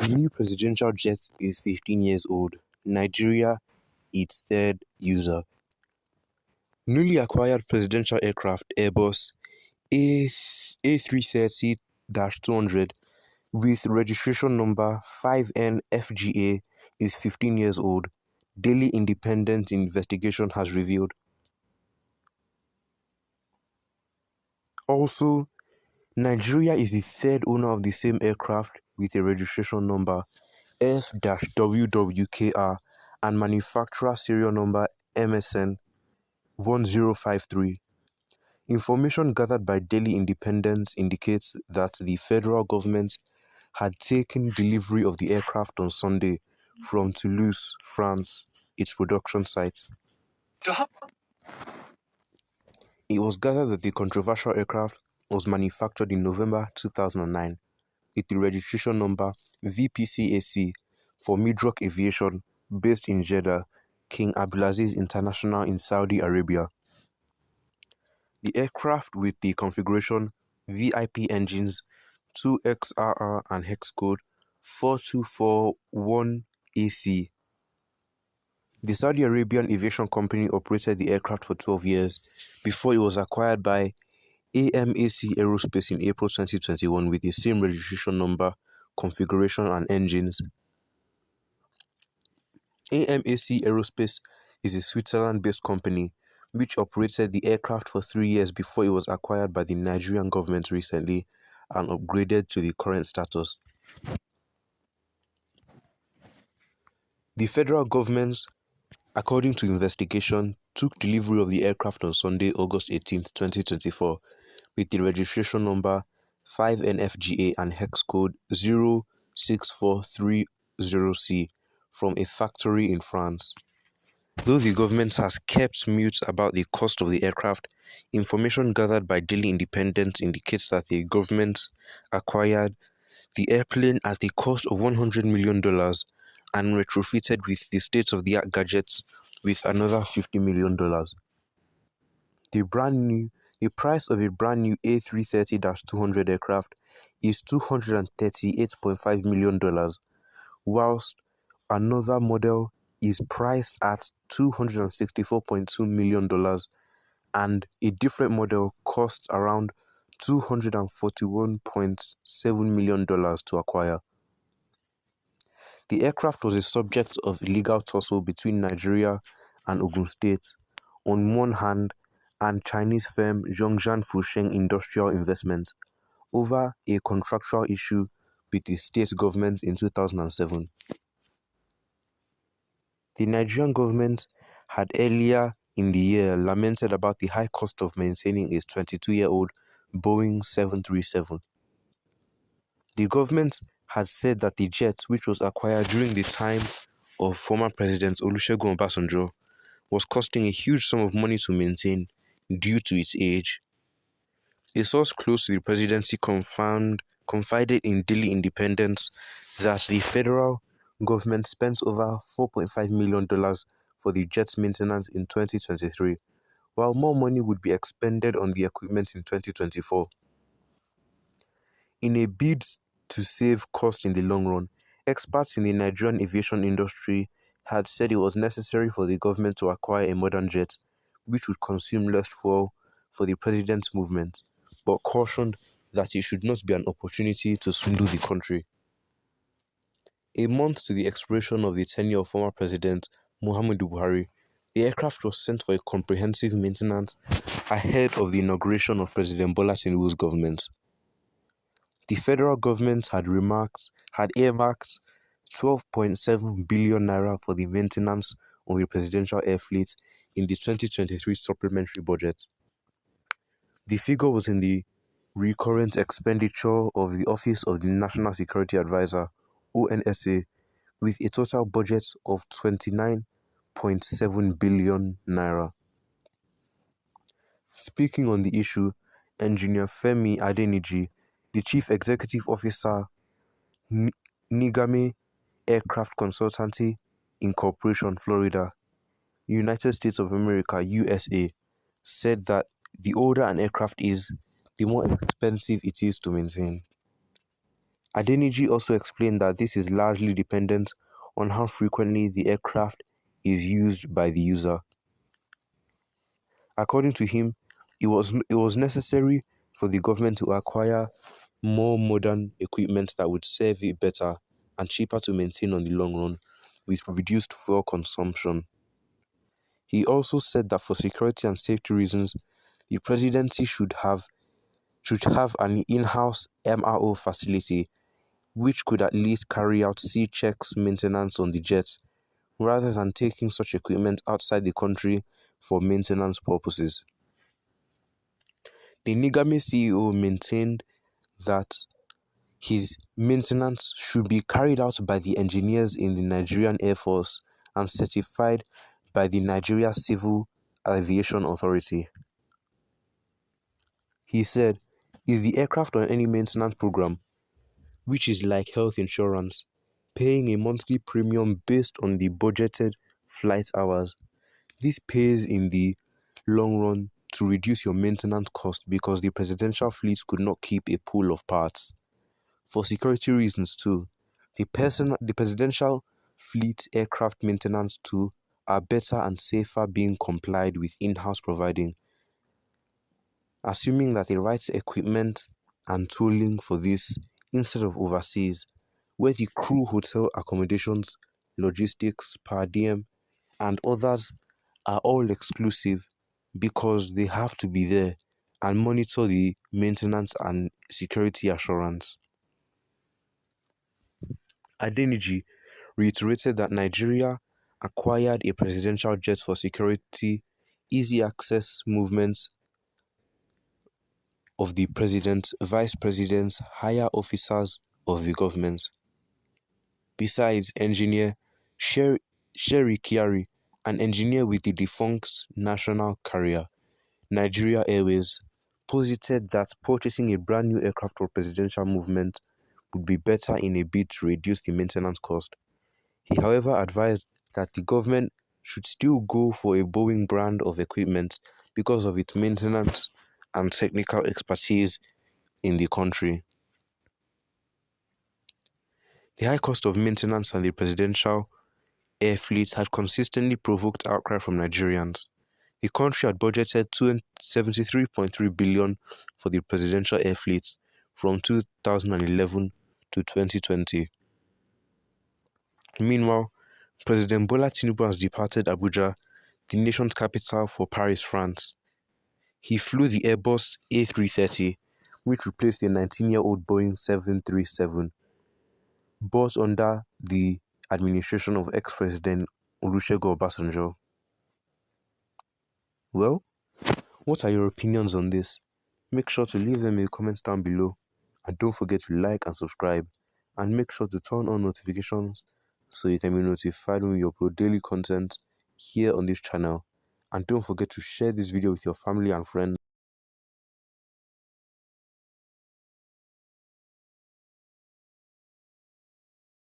The new presidential jet is 15 years old. Nigeria, its third user. Newly acquired presidential aircraft Airbus A330-200 with registration number 5NFGA is 15 years old, Daily Independent investigation has revealed. Also, Nigeria is the third owner of the same aircraft with a registration number F-WWKR and manufacturer serial number MSN 1053. Information gathered by Daily Independent indicates that the federal government had taken delivery of the aircraft on Sunday from Toulouse, France, its production site. It was gathered that the controversial aircraft was manufactured in November 2009 with the registration number VPCAC for Midrock Aviation based in Jeddah, King Abdulaziz International in Saudi Arabia. The aircraft with the configuration VIP engines 2XRR and hex code 4241AC. The Saudi Arabian aviation company operated the aircraft for 12 years before it was acquired by AMAC Aerospace in April 2021 with the same registration number, configuration and engines. AMAC Aerospace is a Switzerland-based company which operated the aircraft for 3 years before it was acquired by the Nigerian government recently and upgraded to the current status. The federal government, according to investigation, took delivery of the aircraft on Sunday, August 18, 2024, with the registration number 5NFGA and hex code 06430C from a factory in France. Though the government has kept mute about the cost of the aircraft, information gathered by Daily Independent indicates that the government acquired the airplane at the cost of $100 million and retrofitted with the state-of-the-art gadgets with another $50 million. The price of a brand new A330-200 aircraft is $238.5 million, whilst another model is priced at $264.2 million and a different model costs around $241.7 million to acquire. The aircraft was a subject of illegal tussle between Nigeria and Ogun State on one hand and Chinese firm Zhongzhan Fusheng Industrial Investments over a contractual issue with the state government in 2007. The Nigerian government had earlier in the year lamented about the high cost of maintaining a 22-year-old Boeing 737. The government had said that the jet, which was acquired during the time of former President Olusegun Obasanjo, was costing a huge sum of money to maintain due to its age. A source close to the presidency confided in Daily Independent that the federal government spent over $4.5 million for the jet's maintenance in 2023, while more money would be expended on the equipment in 2024. In a bid to save costs in the long run, experts in the Nigerian aviation industry had said it was necessary for the government to acquire a modern jet, which would consume less fuel for the president's movement, but cautioned that it should not be an opportunity to swindle the country. A month to the expiration of the tenure of former President Muhammadu Buhari, the aircraft was sent for a comprehensive maintenance ahead of the inauguration of President Bola Tinubu's government. The federal government had earmarked 12.7 billion naira for the maintenance of the presidential air fleet in the 2023 supplementary budget. The figure was in the recurrent expenditure of the Office of the National Security Advisor, ONSA, with a total budget of 29.7 billion naira. Speaking on the issue, Engineer Femi Adeniji, the Chief Executive Officer, Nigame Aircraft Consultancy Incorporation, Florida, United States of America, USA, said that the older an aircraft is, the more expensive it is to maintain. Adeniji also explained that this is largely dependent on how frequently the aircraft is used by the user. According to him, it was necessary for the government to acquire more modern equipment that would serve it better and cheaper to maintain on the long run with reduced fuel consumption. He also said that for security and safety reasons, the presidency should have an in-house MRO facility which could at least carry out C-checks maintenance on the jets rather than taking such equipment outside the country for maintenance purposes. The Nigame CEO maintained that his maintenance should be carried out by the engineers in the Nigerian Air Force and certified by the Nigeria Civil Aviation Authority. He said, "Is the aircraft on any maintenance program, which is like health insurance, paying a monthly premium based on the budgeted flight hours. This pays in the long run to reduce your maintenance cost because the presidential fleet could not keep a pool of parts. For security reasons too, the presidential fleet aircraft maintenance too are better and safer being complied with in-house providing, assuming that the right equipment and tooling for this instead of overseas, where the crew hotel accommodations, logistics, per diem, and others are all exclusive because they have to be there and monitor the maintenance and security assurance." Adeniji reiterated that Nigeria acquired a presidential jet for security, easy access movements of the president, vice presidents, higher officers of the government. Besides, engineer Sherry Kiari, an engineer with the defunct national carrier, Nigeria Airways, posited that purchasing a brand new aircraft for presidential movement would be better in a bid to reduce the maintenance cost. He, however, advised that the government should still go for a Boeing brand of equipment because of its maintenance and technical expertise in the country. The high cost of maintenance and the presidential air fleet had consistently provoked outcry from Nigerians. The country had budgeted 73.3 billion for the presidential air fleet from 2011 to 2020. Meanwhile, President Bola Tinubu has departed Abuja, the nation's capital, for Paris, France. He flew the Airbus A330, which replaced the 19-year-old Boeing 737, bought under the administration of ex-President Olusegun Obasanjo. Well, what are your opinions on this? Make sure to leave them in the comments down below. And don't forget to like and subscribe. And make sure to turn on notifications so you can be notified when we upload daily content here on this channel. And don't forget to share this video with your family and friends.